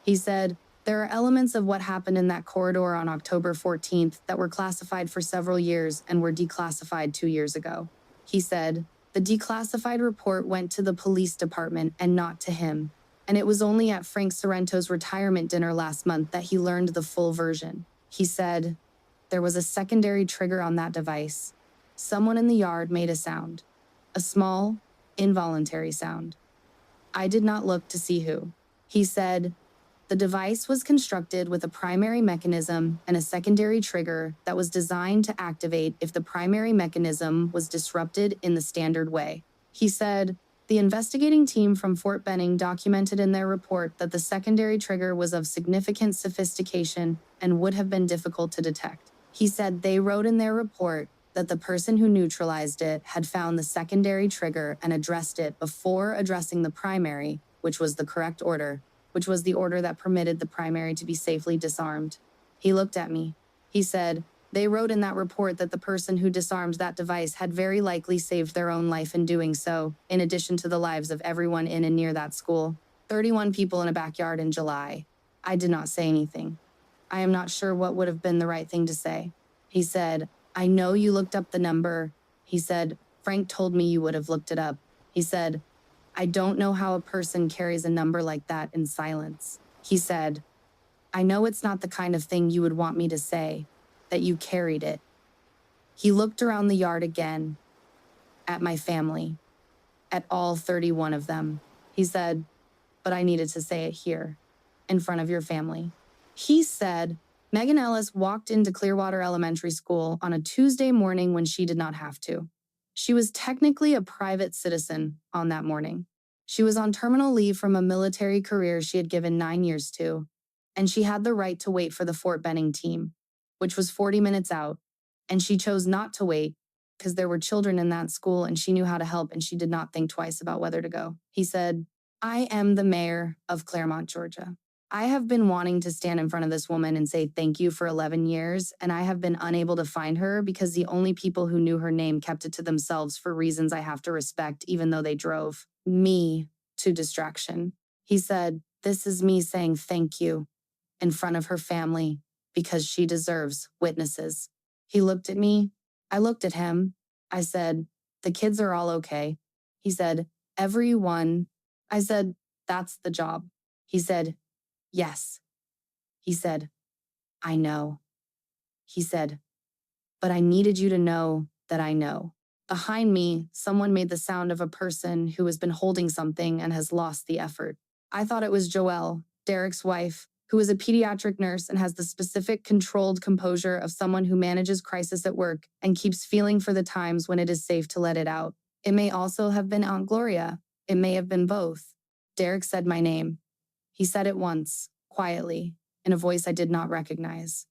He said, "There are elements of what happened in that corridor on October 14th that were classified for several years and were declassified 2 years ago." He said, "The declassified report went to the police department and not to him. And it was only at Frank Sorrento's retirement dinner last month that he learned the full version." He said, "There was a secondary trigger on that device. Someone in the yard made a sound. A small, involuntary sound. I did not look to see who." He said, "The device was constructed with a primary mechanism and a secondary trigger that was designed to activate if the primary mechanism was disrupted in the standard way." He said, "The investigating team from Fort Benning documented in their report that the secondary trigger was of significant sophistication and would have been difficult to detect." He said they wrote in their report, that the person who neutralized it had found the secondary trigger and addressed it before addressing the primary, which was the correct order, which was the order that permitted the primary to be safely disarmed. He looked at me. He said, "They wrote in that report that the person who disarmed that device had very likely saved their own life in doing so, in addition to the lives of everyone in and near that school. 31 people in a backyard in July." I did not say anything. I am not sure what would have been the right thing to say. He said, "I know you looked up the number." He said, "Frank told me you would have looked it up." He said, "I don't know how a person carries a number like that in silence." He said, "I know it's not the kind of thing you would want me to say, that you carried it." He looked around the yard again, at my family, at all 31 of them. He said, "But I needed to say it here, in front of your family." He said, Megan Ellis walked into Clearwater Elementary School on a Tuesday morning when she did not have to. She was technically a private citizen on that morning. She was on terminal leave from a military career she had given 9 years to, and she had the right to wait for the Fort Benning team, which was 40 minutes out, and she chose not to wait because there were children in that school and she knew how to help and she did not think twice about whether to go. He said, "I am the mayor of Claremont, Georgia. I have been wanting to stand in front of this woman and say thank you for 11 years, and I have been unable to find her because the only people who knew her name kept it to themselves for reasons I have to respect, even though they drove me to distraction." He said, "This is me saying thank you in front of her family because she deserves witnesses." He looked at me. I looked at him. I said, "The kids are all okay." He said, "Everyone." I said, "That's the job." He said, "Yes." He said, "I know." He said, "But I needed you to know that I know." Behind me, someone made the sound of a person who has been holding something and has lost the effort. I thought it was Joelle, Derek's wife, who is a pediatric nurse and has the specific controlled composure of someone who manages crisis at work and keeps feeling for the times when it is safe to let it out. It may also have been Aunt Gloria. It may have been both. Derek said my name. He said it once, quietly, in a voice I did not recognize.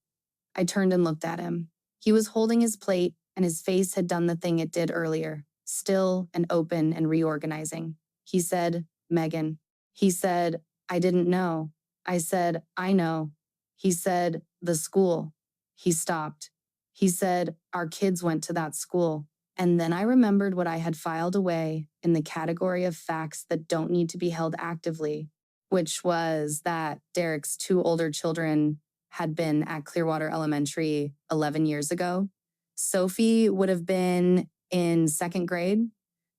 I turned and looked at him. He was holding his plate, and his face had done the thing it did earlier, still and open and reorganizing. He said, "Megan." He said, "I didn't know." I said, "I know." He said, "The school." He stopped. He said, "Our kids went to that school." And then I remembered what I had filed away in the category of facts that don't need to be held actively, which was that Derek's 2 older children had been at Clearwater Elementary 11 years ago. Sophie would have been in 2nd grade,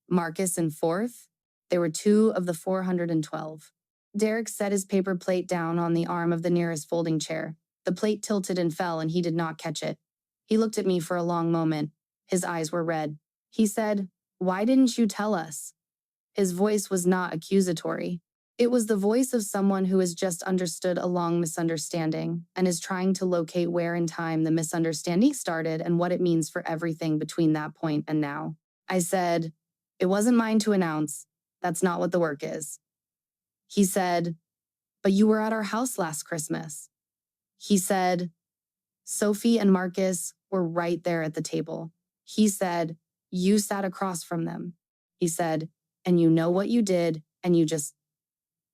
Marcus in 4th. They were 2 of the 412. Derek set his paper plate down on the arm of the nearest folding chair. The plate tilted and fell, and he did not catch it. He looked at me for a long moment. His eyes were red. He said, "Why didn't you tell us?" His voice was not accusatory. It was the voice of someone who has just understood a long misunderstanding and is trying to locate where in time the misunderstanding started and what it means for everything between that point and now. I said, "It wasn't mine to announce. That's not what the work is." He said, "But you were at our house last Christmas." He said, "Sophie and Marcus were right there at the table." He said, "You sat across from them." He said, "And you know what you did, and you just..."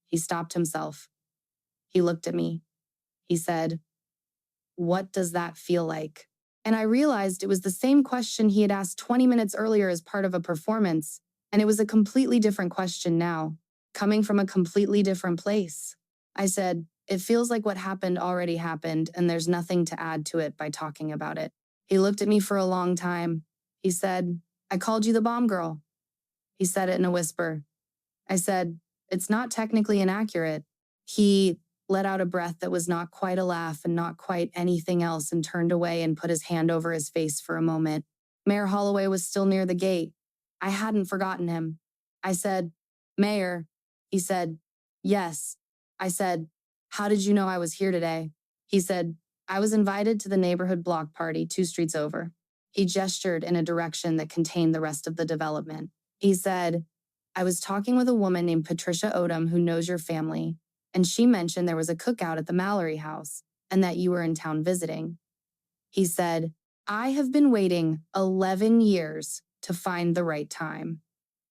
He stopped himself. He looked at me. He said, "What does that feel like?" And I realized it was the same question he had asked 20 minutes earlier as part of a performance, and it was a completely different question now, coming from a completely different place. I said, "It feels like what happened already happened, and there's nothing to add to it by talking about it." He looked at me for a long time. He said, "I called you the bomb girl." He said it in a whisper. I said, "It's not technically inaccurate." He let out a breath that was not quite a laugh and not quite anything else and turned away and put his hand over his face for a moment. Mayor Holloway was still near the gate. I hadn't forgotten him. I said, "Mayor." He said, "Yes." I said, "How did you know I was here today?" He said, "I was invited to the neighborhood block party 2 streets over." He gestured in a direction that contained the rest of the development. He said, "I was talking with a woman named Patricia Odom who knows your family, and she mentioned there was a cookout at the Mallory house and that you were in town visiting." He said, I have been waiting 11 years to find the right time,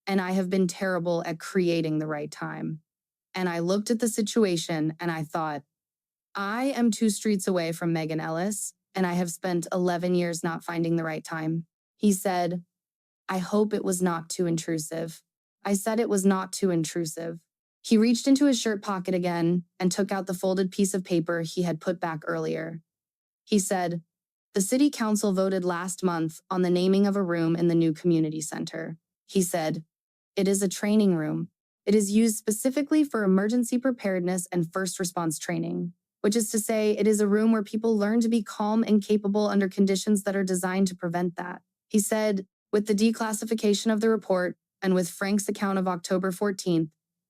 and I have been terrible at creating the right time. And I looked at the situation and I thought, I am 2 streets away from Megan Ellis, and I have spent 11 years not finding the right time. He said, I hope it was not too intrusive. I said it was not too intrusive. He reached into his shirt pocket again and took out the folded piece of paper he had put back earlier. He said, the city council voted last month on the naming of a room in the new community center. He said, it is a training room. It is used specifically for emergency preparedness and first response training, which is to say it is a room where people learn to be calm and capable under conditions that are designed to prevent that. He said, with the declassification of the report and with Frank's account of October 14th,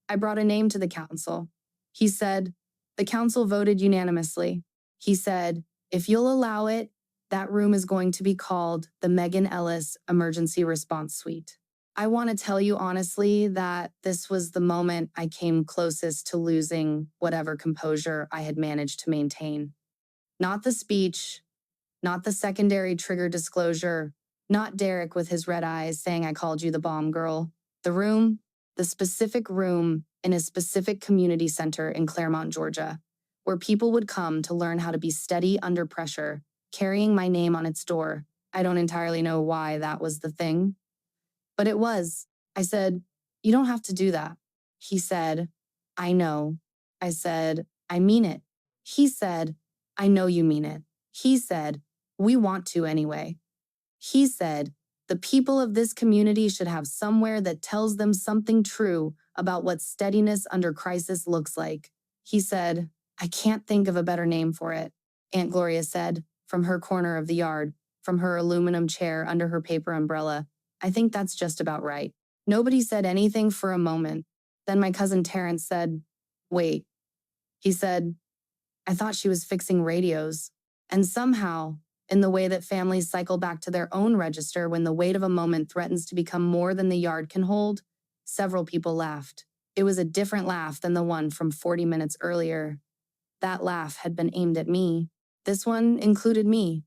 I brought a name to the council. He said, the council voted unanimously. He said, if you'll allow it, that room is going to be called the Megan Ellis Emergency Response Suite. I want to tell you honestly that this was the moment I came closest to losing whatever composure I had managed to maintain. Not the speech, not the secondary trigger disclosure, not Derek with his red eyes saying I called you the bomb girl. The room, the specific room in a specific community center in Claremont, Georgia, where people would come to learn how to be steady under pressure, carrying my name on its door. I don't entirely know why that was the thing, but it was. I said, you don't have to do that. He said, I know. I said, I mean it. He said, I know you mean it. He said, we want to anyway. He said, the people of this community should have somewhere that tells them something true about what steadiness under crisis looks like. He said, I can't think of a better name for it, Aunt Gloria said, from her corner of the yard, from her aluminum chair under her paper umbrella. I think that's just about right. Nobody said anything for a moment. Then my cousin Terrence said, wait. He said, I thought she was fixing radios. And somehow, in the way that families cycle back to their own register when the weight of a moment threatens to become more than the yard can hold, several people laughed. It was a different laugh than the one from 40 minutes earlier. That laugh had been aimed at me. This one included me,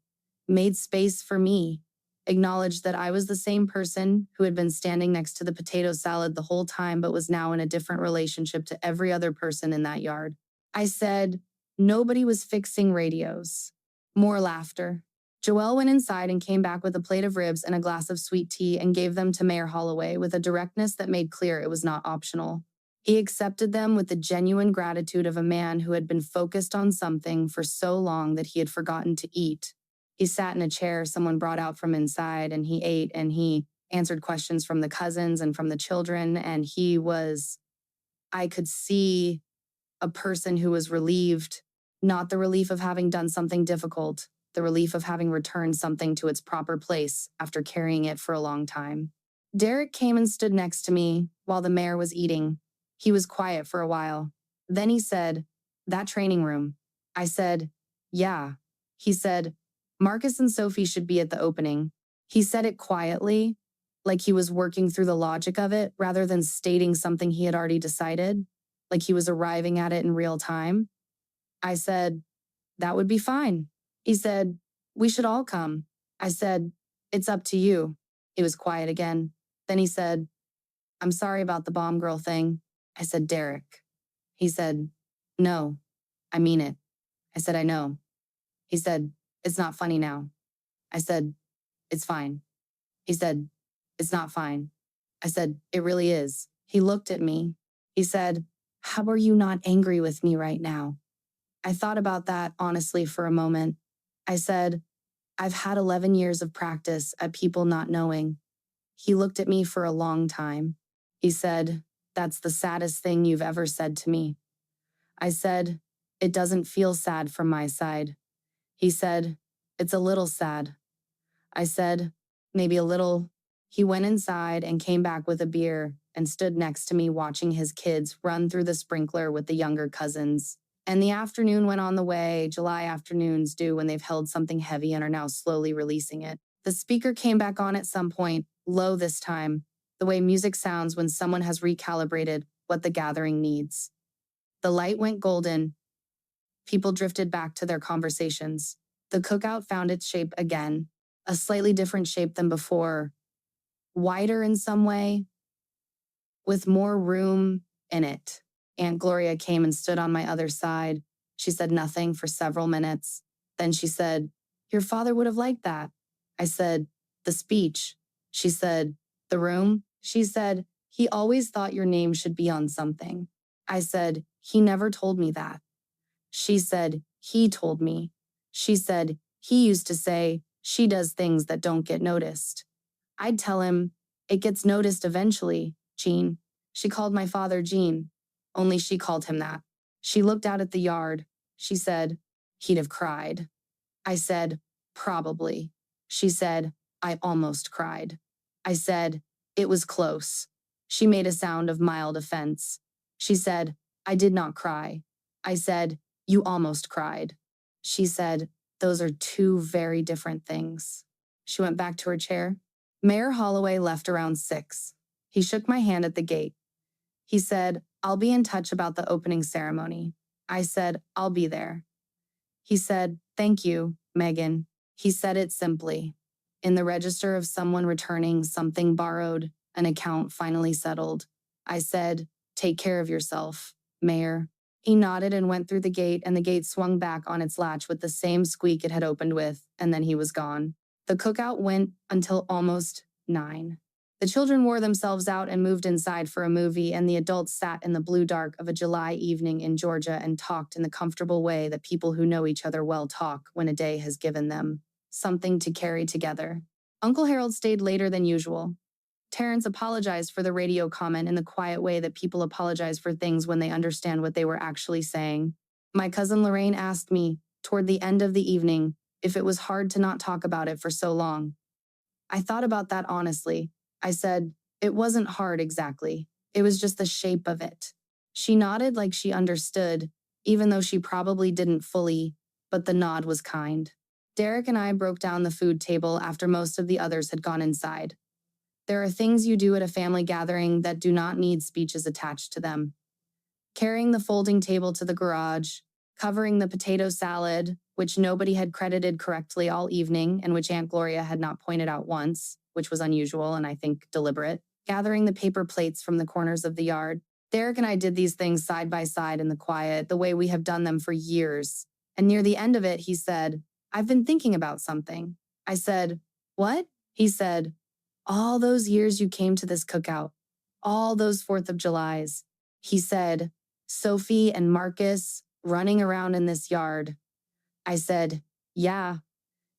made space for me, acknowledged that I was the same person who had been standing next to the potato salad the whole time but was now in a different relationship to every other person in that yard. I said, nobody was fixing radios. More laughter. Joelle went inside and came back with a plate of ribs and a glass of sweet tea and gave them to Mayor Holloway with a directness that made clear it was not optional. He accepted them with the genuine gratitude of a man who had been focused on something for so long that he had forgotten to eat. He sat in a chair someone brought out from inside, and he ate, and he answered questions from the cousins and from the children, and I could see a person who was relieved, not the relief of having done something difficult, the relief of having returned something to its proper place after carrying it for a long time. Derek came and stood next to me while the mayor was eating. He was quiet for a while. Then he said, that training room. I said, yeah. He said, Marcus and Sophie should be at the opening. He said it quietly, like he was working through the logic of it rather than stating something he had already decided, like he was arriving at it in real time. I said, that would be fine. He said, we should all come. I said, it's up to you. It was quiet again. Then he said, I'm sorry about the bomb girl thing. I said, Derek. He said, no, I mean it. I said, I know. He said, it's not funny now. I said, it's fine. He said, it's not fine. I said, it really is. He looked at me. He said, how are you not angry with me right now? I thought about that honestly for a moment. I said, I've had 11 years of practice at people not knowing. He looked at me for a long time. He said, that's the saddest thing you've ever said to me. I said, it doesn't feel sad from my side. He said, it's a little sad. I said, maybe a little. He went inside and came back with a beer and stood next to me watching his kids run through the sprinkler with the younger cousins. And the afternoon went on the way July afternoons do when they've held something heavy and are now slowly releasing it. The speaker came back on at some point, low this time, the way music sounds when someone has recalibrated what the gathering needs. The light went golden. People drifted back to their conversations. The cookout found its shape again. a slightly different shape than before, wider in some way, with more room in it. Aunt Gloria came and stood on my other side. She said nothing for several minutes. Then she said, "Your father would have liked that." I said, "The speech." She said, "The room?" She said, "He always thought your name should be on something." I said, "He never told me that." She said, "He told me." She said, "He used to say, she does things that don't get noticed." I'd tell him, "It gets noticed eventually, Gene." She called my father Gene, only she called him that. She looked out at the yard. She said, "He'd have cried." I said, "Probably." She said, "I almost cried." I said, "It was close." She made a sound of mild offense. She said, "I did not cry." I said, "You almost cried." She said, "Those are two very different things." She went back to her chair. Mayor Holloway left around 6. He shook my hand at the gate. He said, "I'll be in touch about the opening ceremony." I said, "I'll be there." He said, "Thank you, Megan." He said it simply. In the register of someone returning something borrowed, an account finally settled. I said, "Take care of yourself, Mayor." He nodded and went through the gate, and the gate swung back on its latch with the same squeak it had opened with, and then he was gone. The cookout went until almost 9. The children wore themselves out and moved inside for a movie, and the adults sat in the blue dark of a July evening in Georgia and talked in the comfortable way that people who know each other well talk when a day has given them something to carry together. Uncle Harold stayed later than usual. Terrence apologized for the radio comment in the quiet way that people apologize for things when they understand what they were actually saying. My cousin Lorraine asked me, toward the end of the evening, if it was hard to not talk about it for so long. I thought about that honestly. I said, "It wasn't hard exactly. It was just the shape of it." She nodded like she understood, even though she probably didn't fully, but the nod was kind. Derek and I broke down the food table after most of the others had gone inside. There are things you do at a family gathering that do not need speeches attached to them. Carrying the folding table to the garage, covering the potato salad, which nobody had credited correctly all evening and which Aunt Gloria had not pointed out once, which was unusual and I think deliberate, gathering the paper plates from the corners of the yard. Derek and I did these things side by side in the quiet, the way we have done them for years. And near the end of it, he said, "I've been thinking about something." I said, "What?" He said, "All those years you came to this cookout, all those 4th of Julys." He said, "Sophie and Marcus running around in this yard." I said, "Yeah."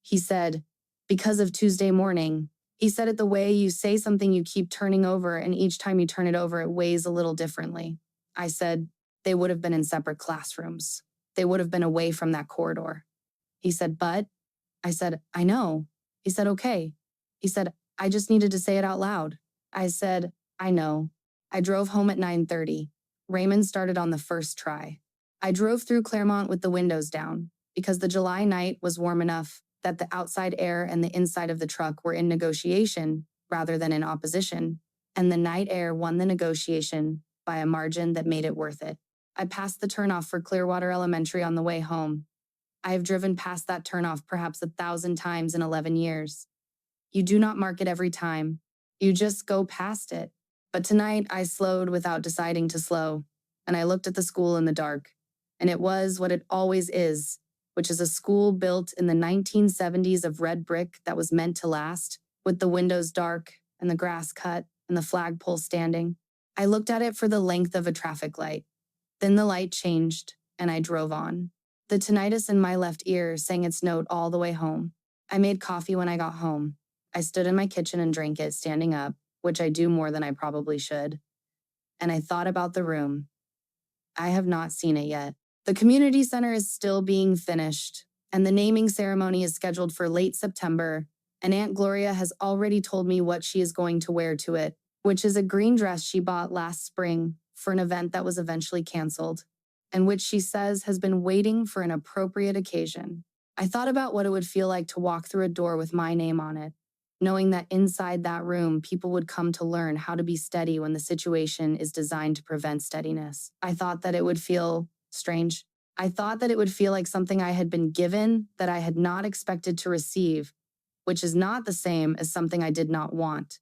He said, "Because of Tuesday morning." He said it the way you say something you keep turning over, and each time you turn it over, it weighs a little differently. I said, "They would have been in separate classrooms. They would have been away from that corridor." He said, "But?" I said, "I know." He said, "Okay." He said, "I just needed to say it out loud." I said, "I know." I drove home at 9:30. Raymond started on the first try. I drove through Claremont with the windows down because the July night was warm enough that the outside air and the inside of the truck were in negotiation rather than in opposition, and the night air won the negotiation by a margin that made it worth it. I passed the turnoff for Clearwater Elementary on the way home. I have driven past that turnoff perhaps 1,000 times in 11 years. You do not mark it every time. You just go past it. But tonight I slowed without deciding to slow, and I looked at the school in the dark. And it was what it always is, which is a school built in the 1970s of red brick that was meant to last, with the windows dark and the grass cut and the flagpole standing. I looked at it for the length of a traffic light. Then the light changed, and I drove on. The tinnitus in my left ear sang its note all the way home. I made coffee when I got home. I stood in my kitchen and drank it standing up, which I do more than I probably should. And I thought about the room. I have not seen it yet. The community center is still being finished, and the naming ceremony is scheduled for late September, and Aunt Gloria has already told me what she is going to wear to it, which is a green dress she bought last spring for an event that was eventually canceled, and which she says has been waiting for an appropriate occasion. I thought about what it would feel like to walk through a door with my name on it, knowing that inside that room, people would come to learn how to be steady when the situation is designed to prevent steadiness. I thought that it would feel strange. I thought that it would feel like something I had been given that I had not expected to receive, which is not the same as something I did not want.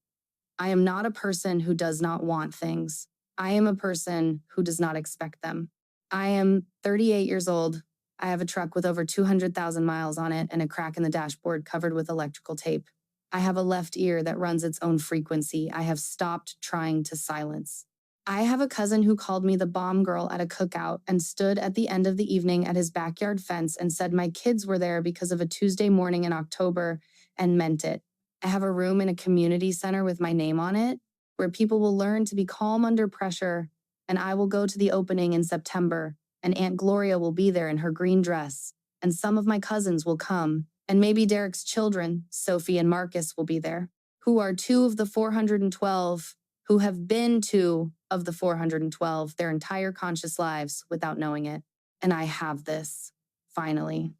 I am not a person who does not want things. I am a person who does not expect them. I am 38 years old. I have a truck with over 200,000 miles on it and a crack in the dashboard covered with electrical tape. I have a left ear that runs its own frequency. I have stopped trying to silence. I have a cousin who called me the bomb girl at a cookout and stood at the end of the evening at his backyard fence and said my kids were there because of a Tuesday morning in October and meant it. I have a room in a community center with my name on it where people will learn to be calm under pressure, and I will go to the opening in September, and Aunt Gloria will be there in her green dress, and some of my cousins will come, and maybe Derek's children, Sophie and Marcus, will be there, who are 2 of the 412, who have been 2 of the 412 their entire conscious lives without knowing it. And I have this, finally.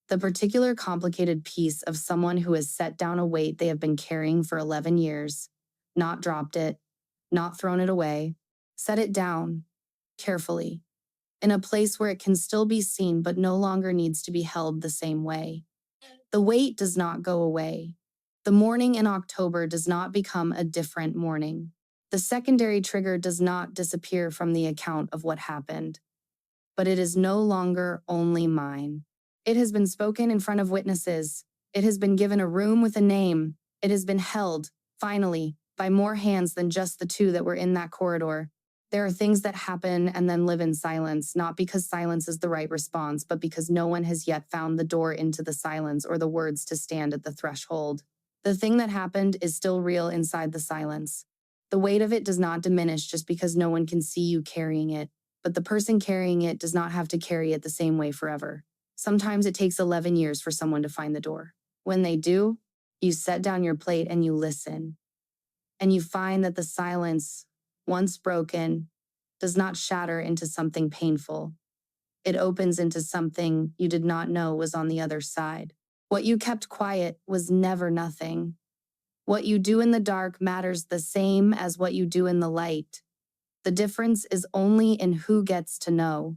The particular complicated piece of someone who has set down a weight they have been carrying for 11 years, not dropped it, not thrown it away, set it down, carefully, in a place where it can still be seen but no longer needs to be held the same way. The weight does not go away. The morning in October does not become a different morning. The secondary trigger does not disappear from the account of what happened. But it is no longer only mine. It has been spoken in front of witnesses. It has been given a room with a name. It has been held, finally, by more hands than just the 2 that were in that corridor. There are things that happen and then live in silence, not because silence is the right response, but because no one has yet found the door into the silence or the words to stand at the threshold. The thing that happened is still real inside the silence. The weight of it does not diminish just because no one can see you carrying it, but the person carrying it does not have to carry it the same way forever. Sometimes it takes 11 years for someone to find the door. When they do, you set down your plate and you listen. And you find that the silence, once broken, does not shatter into something painful. It opens into something you did not know was on the other side. What you kept quiet was never nothing. What you do in the dark matters the same as what you do in the light. The difference is only in who gets to know.